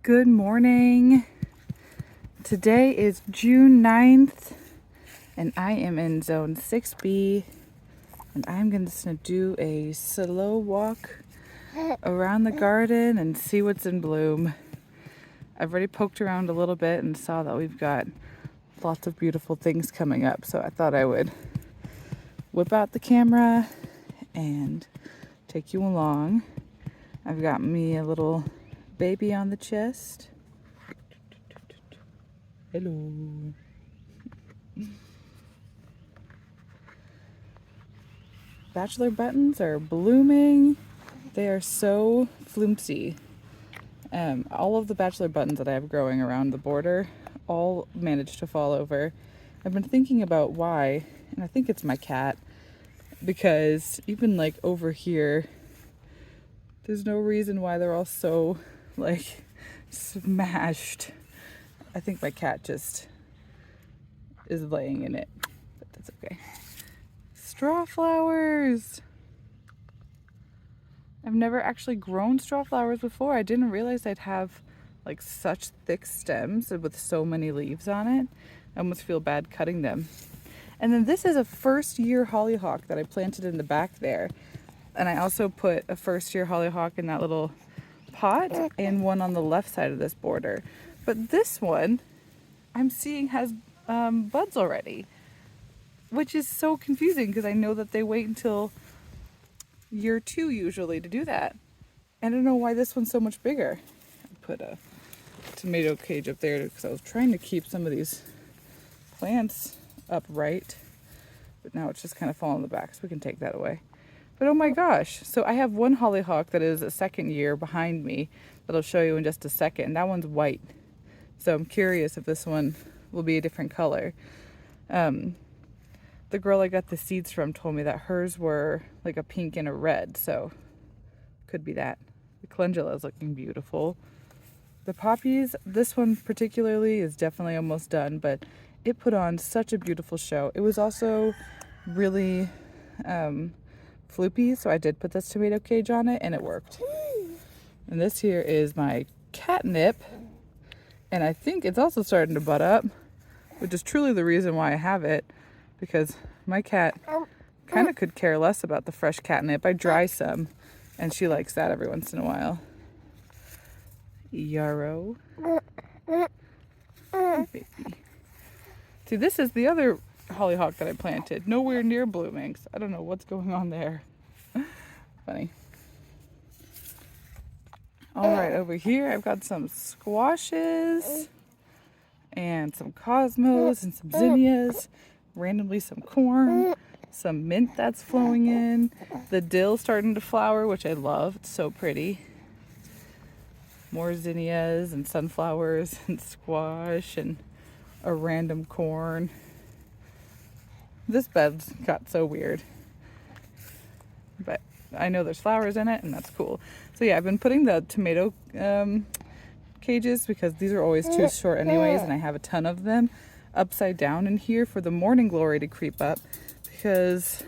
Good morning. Today is June 9th and I am in zone 6B and I'm just going to do a slow walk around the garden and see what's in bloom. I've already poked around a little bit and saw that we've got lots of beautiful things coming up, so I thought I would whip out the camera and take you along. I've got me a little baby on the chest. Hello. Bachelor buttons are blooming. They are so flimsy. All of the bachelor buttons that I have growing around the border all managed to fall over. I've been thinking about why, and I think it's my cat, because even like over here, there's no reason why they're all so like smashed. I think my cat just is laying in it, but that's okay. Straw flowers. I've never actually grown straw flowers before. I didn't realize I'd have like such thick stems with so many leaves on it. I almost feel bad cutting them. And then this is a first year hollyhock that I planted in the back there. And I also put a first year hollyhock in that little pot and one on the left side of this border. But this one I'm seeing has buds already, which is so confusing because I know that they wait until year 2 usually to do that. I don't know why this one's so much bigger. I put a tomato cage up there because I was trying to keep some of these plants upright, but now it's just kind of falling on the back, so we can take that away. But oh my gosh, so I have one hollyhock that is a second year behind me that I'll show you in just a second. That one's white, so I'm curious if this one will be a different color. The girl I got the seeds from told me that hers were like a pink and a red, so could be that. The calendula is looking beautiful. The poppies, this one particularly is definitely almost done, but it put on such a beautiful show. It was also really floopy, so I did put this tomato cage on it and it worked. And this here is my catnip, and I think it's also starting to bud up, which is truly the reason why I have it, because my cat kind of could care less about the fresh catnip. I dry some, and she likes that every once in a while. Yarrow. Baby. See, this is the other hollyhock that I planted. Nowhere near blooming. So I don't know what's going on there. Funny. All right, over here I've got some squashes and some cosmos and some zinnias. Randomly some corn, some mint that's flowing in. The dill starting to flower, which I love. It's so pretty. More zinnias and sunflowers and squash and a random corn. This bed's got so weird, but I know there's flowers in it and that's cool. So yeah, I've been putting the tomato cages, because these are always too short anyways, and I have a ton of them, upside down in here for the morning glory to creep up, because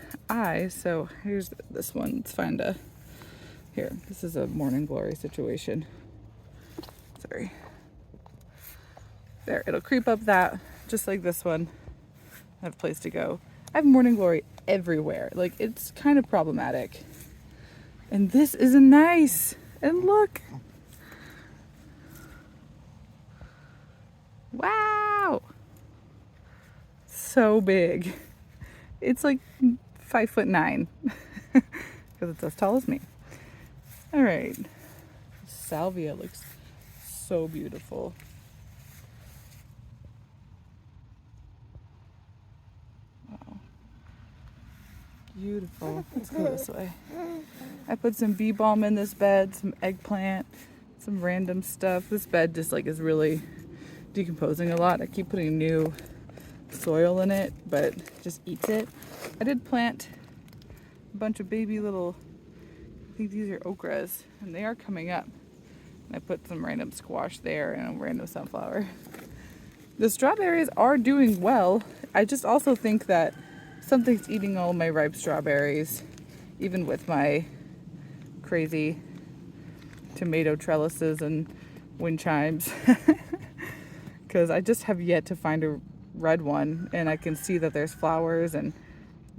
so here's this one. Let's find here, this is a morning glory situation. Sorry. There, it'll creep up that, just like this one. I have a place to go. I have morning glory everywhere. Like, it's kind of problematic. And this is nice. And look. Wow. So big. It's like 5'9", because it's as tall as me. All right. Salvia looks so beautiful. Wow. Beautiful. Let's go this way. I put some bee balm in this bed, some eggplant, some random stuff. This bed just like is really decomposing a lot. I keep putting new soil in it, but it just eats it. I did plant a bunch of baby little, I think these are okras, and they are coming up. And I put some random squash there and a random sunflower. The strawberries are doing well. I just also think that something's eating all my ripe strawberries, even with my crazy tomato trellises and wind chimes. Because I just have yet to find a red one, and I can see that there's flowers and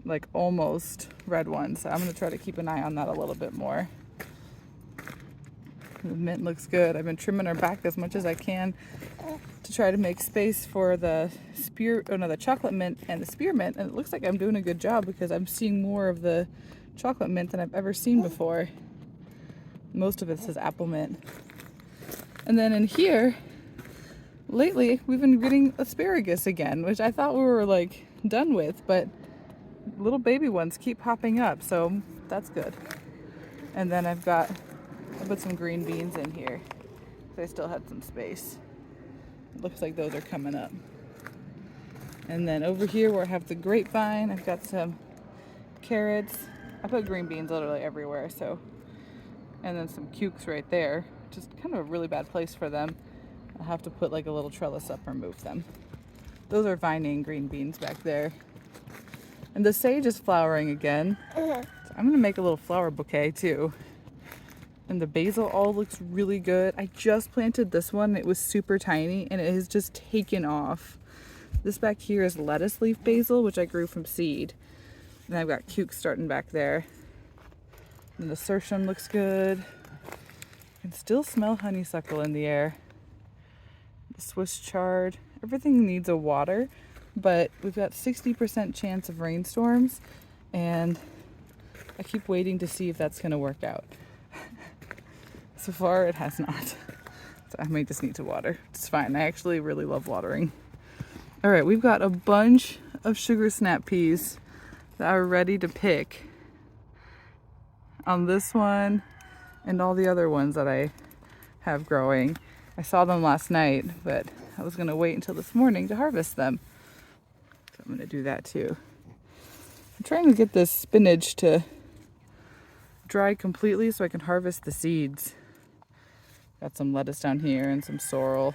like almost red ones. So I'm going to try to keep an eye on that a little bit more. The mint looks good. I've been trimming her back as much as I can to try to make space for the the chocolate mint and the spearmint, and it looks like I'm doing a good job because I'm seeing more of the chocolate mint than I've ever seen before. Most of it says apple mint. And then in here, lately we've been getting asparagus again, which I thought we were like done with, but little baby ones keep popping up, so that's good. And then I put some green beans in here because I still had some space. It looks like those are coming up. And then over here where I have the grapevine, I've got some carrots. I put green beans literally everywhere, so. And then some cukes right there. Just kind of a really bad place for them. I'll have to put like a little trellis up or move them. Those are vining green beans back there. And the sage is flowering again. So I'm gonna make a little flower bouquet too. And the basil all looks really good. I just planted this one. It was super tiny and it has just taken off. This back here is lettuce leaf basil, which I grew from seed. And I've got cukes starting back there. And the nasturtium looks good. I can still smell honeysuckle in the air. The Swiss chard. Everything needs a water, but we've got 60% chance of rainstorms, and I keep waiting to see if that's going to work out. So far, it has not. So I may just need to water. It's fine. I actually really love watering. All right, we've got a bunch of sugar snap peas that are ready to pick on this one and all the other ones that I have growing. I saw them last night, but I was going to wait until this morning to harvest them. So I'm going to do that too. I'm trying to get this spinach to dry completely so I can harvest the seeds. Got some lettuce down here and some sorrel.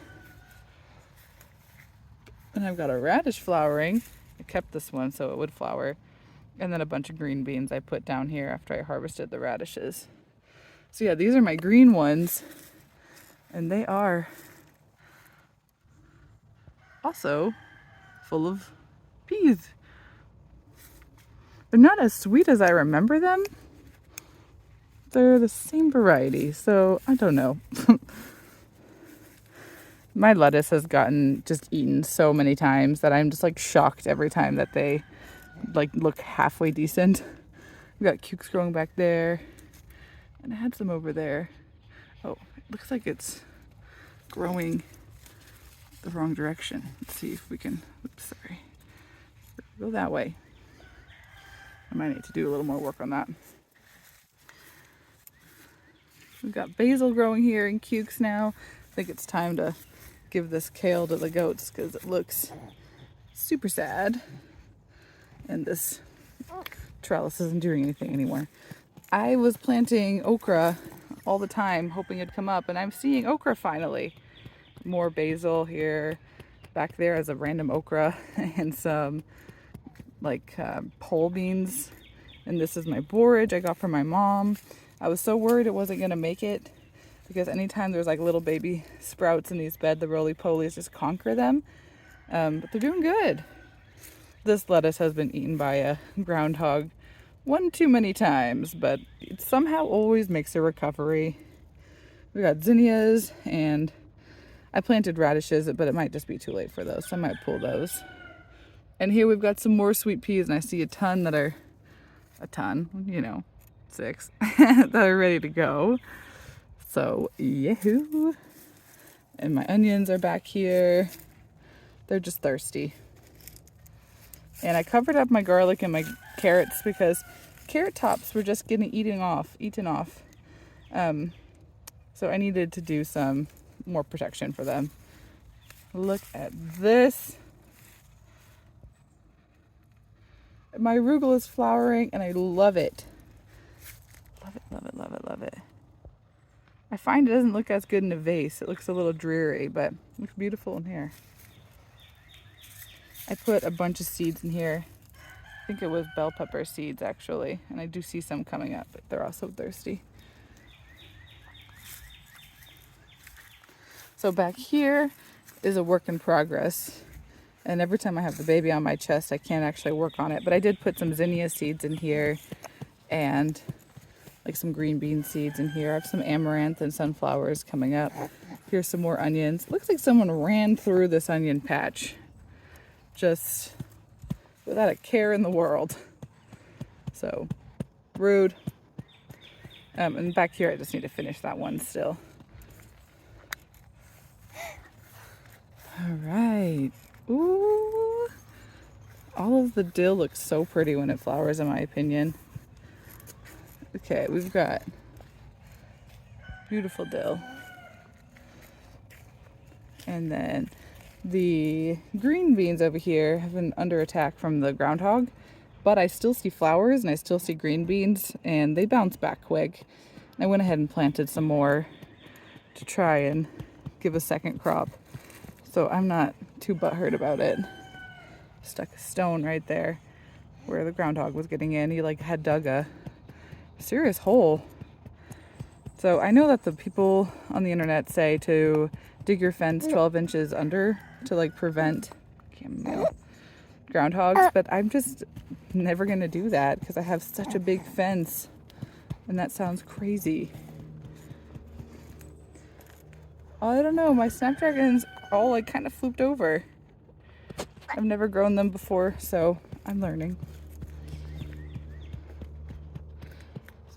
And I've got a radish flowering. I kept this one so it would flower. And then a bunch of green beans I put down here after I harvested the radishes. So yeah, these are my green ones. And they are also full of peas. They're not as sweet as I remember them. They're the same variety, so I don't know. My lettuce has gotten just eaten so many times that I'm just like shocked every time that they like look halfway decent. We've got cukes growing back there, and I had some over there. Oh, it looks like it's growing the wrong direction. Let's see if we can, oops, sorry. Go that way. I might need to do a little more work on that. We've got basil growing here and cukes now. I think it's time to give this kale to the goats because it looks super sad. And this trellis isn't doing anything anymore. I was planting okra all the time, hoping it'd come up, and I'm seeing okra finally. More basil here. Back there is a random okra and some like pole beans. And this is my borage I got from my mom. I was so worried it wasn't going to make it because anytime there's like little baby sprouts in these beds, the roly-polies just conquer them. But they're doing good. This lettuce has been eaten by a groundhog one too many times, but it somehow always makes a recovery. We got zinnias, and I planted radishes, but it might just be too late for those, so I might pull those. And here we've got some more sweet peas, and I see a ton, 6 that are ready to go. So, yahoo! And my onions are back here. They're just thirsty. And I covered up my garlic and my carrots because carrot tops were just getting eaten off. So I needed to do some more protection for them. Look at this. My arugula is flowering and I love it. Love it, love it, love it, love it. I find it doesn't look as good in a vase. It looks a little dreary, but it looks beautiful in here. I put a bunch of seeds in here. I think it was bell pepper seeds actually. And I do see some coming up, but they're also thirsty. So back here is a work in progress. And every time I have the baby on my chest, I can't actually work on it. But I did put some zinnia seeds in here and like some green bean seeds in here. I have some amaranth and sunflowers coming up. Here's some more onions. Looks like someone ran through this onion patch just without a care in the world. So rude. And back here, I just need to finish that one still. All right. Ooh. All of the dill looks so pretty when it flowers, in my opinion. Okay, we've got beautiful dill. And then the green beans over here have been under attack from the groundhog, but I still see flowers and I still see green beans, and they bounce back quick. I went ahead and planted some more to try and give a second crop. So I'm not too butthurt about it. Stuck a stone right there where the groundhog was getting in. He like had dug a serious hole. So I know that the people on the internet say to dig your fence 12 inches under to like prevent groundhogs, but I'm just never gonna do that because I have such a big fence, and that sounds crazy. I don't know, my snapdragons all like kind of flooped over. I've never grown them before, so I'm learning.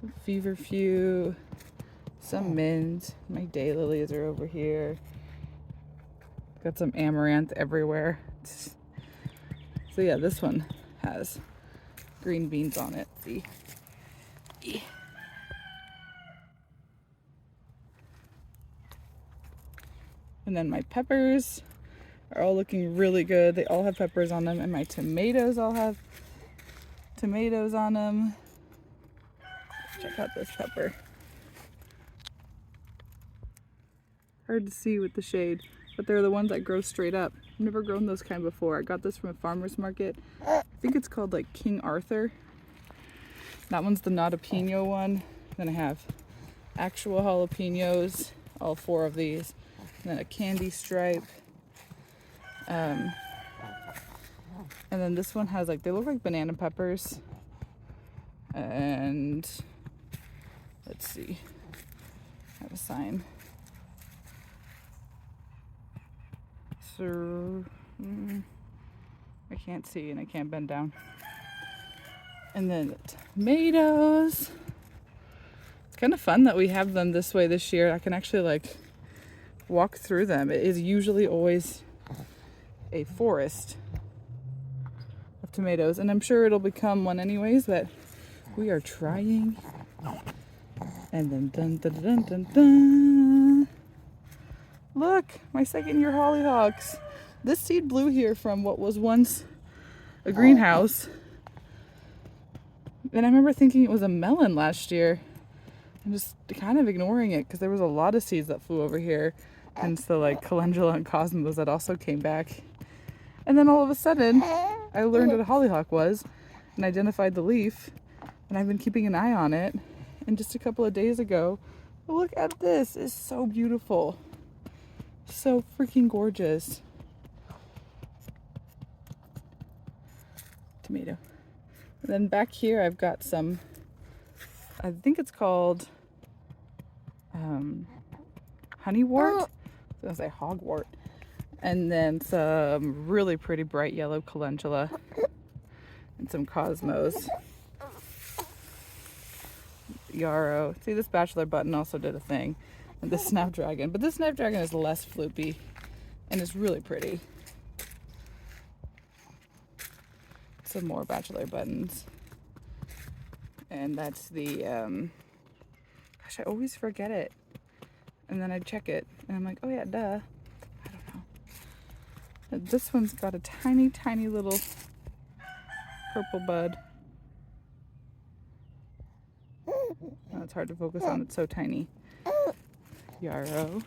Some feverfew, some mint. My daylilies are over here. Got some amaranth everywhere. So yeah, this one has green beans on it. See? Yeah. And then my peppers are all looking really good. They all have peppers on them, and my tomatoes all have tomatoes on them. Check out this pepper. Hard to see with the shade, but they're the ones that grow straight up. I've never grown those kind before. I got this from a farmer's market. I think it's called like King Arthur. That one's the not a pino one. Then I have actual jalapenos, all 4 of these. And then a candy stripe. And then this one has like, they look like banana peppers. And let's see, I have a sign. So I can't see and I can't bend down. And then the tomatoes. It's kind of fun that we have them this way this year. I can actually like walk through them. It is usually always a forest of tomatoes, and I'm sure it'll become one anyways, but we are trying. And then dun dun dun dun dun. Look, my 2nd-year hollyhocks. This seed blew here from what was once a greenhouse. And I remember thinking it was a melon last year and just kind of ignoring it because there was a lot of seeds that flew over here. Hence the like calendula and cosmos that also came back. And then all of a sudden, I learned what a hollyhock was and identified the leaf, and I've been keeping an eye on it. And just a couple of days ago, look at this. It's so beautiful. So freaking gorgeous. Tomato. And then back here, I've got some, I think it's called honeywort. I was gonna say hogwort. And then some really pretty bright yellow calendula and some cosmos. Yarrow. See, this bachelor button also did a thing. And this snapdragon. But this snapdragon is less floopy and it's really pretty. Some more bachelor buttons. And that's the, gosh, I always forget it. And then I check it and I'm like, oh yeah, duh. I don't know. This one's got a tiny, tiny little purple bud. Oh, it's hard to focus on, it's so tiny. Yarrow.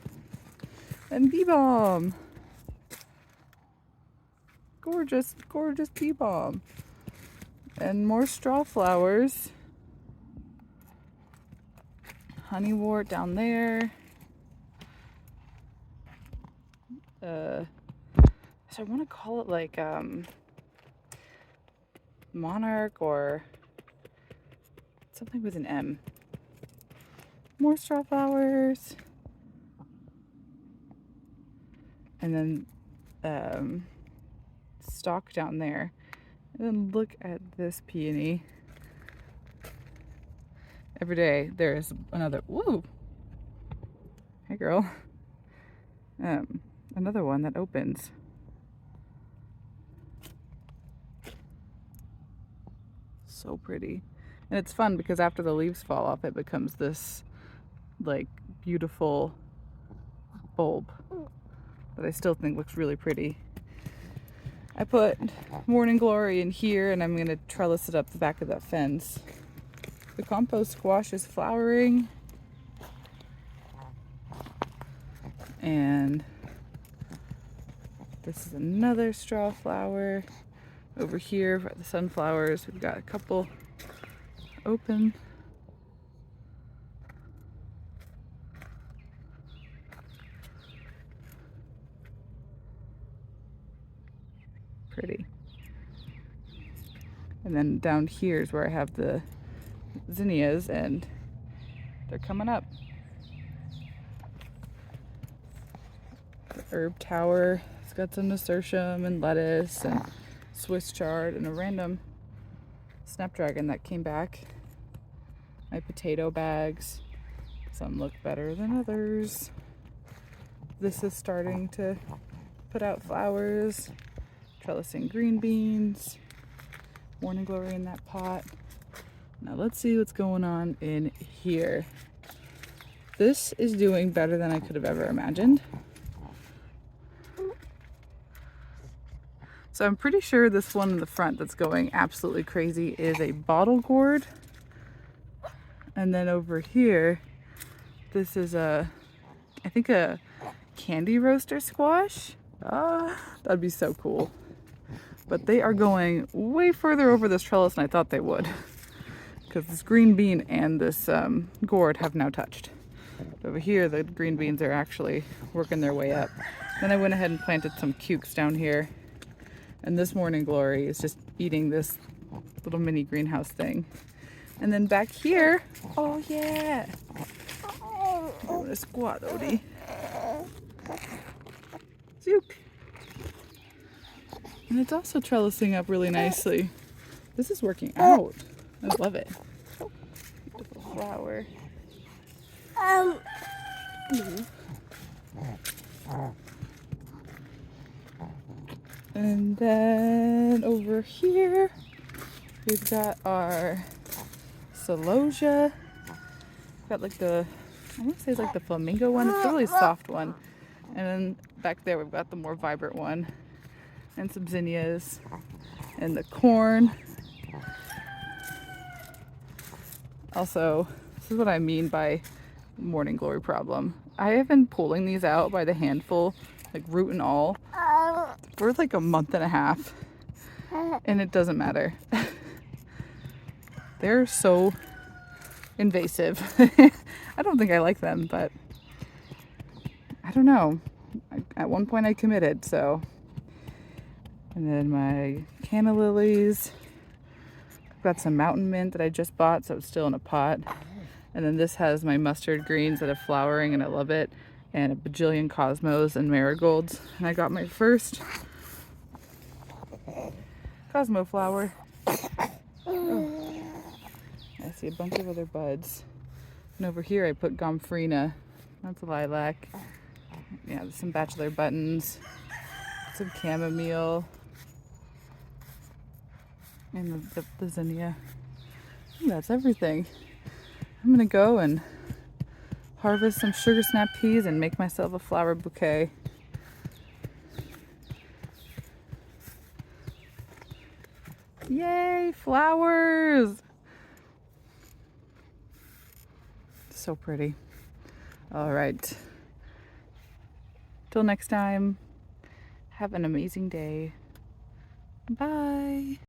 And bee balm. Gorgeous, gorgeous bee balm. And more straw flowers. Honeywort down there. So I want to call it like monarch or something with an M. More straw flowers. And then stalk down there. And then look at this peony. Every day there's another, woo! Hey girl. Another one that opens. So pretty. And it's fun because after the leaves fall off, it becomes this like beautiful bulb that I still think looks really pretty. I put Morning Glory in here and I'm gonna trellis it up the back of that fence. The compost squash is flowering. And this is another straw flower. Over here for the sunflowers, we've got a couple open. Pretty. And then down here is where I have the zinnias and they're coming up. The herb tower, it's got some nasturtium and lettuce and Swiss chard and a random snapdragon that came back. My potato bags, some look better than others. This is starting to put out flowers. Trellising green beans. Morning Glory in that pot. Now let's see what's going on in here. This is doing better than I could have ever imagined. So I'm pretty sure this one in the front that's going absolutely crazy is a bottle gourd. And then over here, this is I think a candy roaster squash. That'd be so cool. But they are going way further over this trellis than I thought they would. Because this green bean and this gourd have now touched. Over here, the green beans are actually working their way up. Then I went ahead and planted some cukes down here. And this Morning Glory is just eating this little mini greenhouse thing. And then back here, oh yeah. Doing a squat, Odie. Zook. And it's also trellising up really nicely. This is working out. I love it. Beautiful flower. And then over here, we've got our celosia. Got like the, I want to say it's like the flamingo one. It's a really soft one. And then back there, we've got the more vibrant one. And some zinnias. And the corn. Also, this is what I mean by Morning Glory problem. I have been pulling these out by the handful, like root and all, for like a month and a half. And it doesn't matter. They're so invasive. I don't think I like them, but I don't know. At one point I committed, so. And then my canna lilies. I've got some mountain mint that I just bought, so it's still in a pot. And then this has my mustard greens that are flowering and I love it. And a bajillion cosmos and marigolds. And I got my first cosmo flower. Oh. I see a bunch of other buds. And over here I put gomphrena. That's a lilac. Yeah, there's some bachelor buttons. Some chamomile. And the zinnia. And that's everything. I'm gonna go and harvest some sugar snap peas and make myself a flower bouquet. Yay, flowers! So pretty. All right. Till next time, have an amazing day. Bye.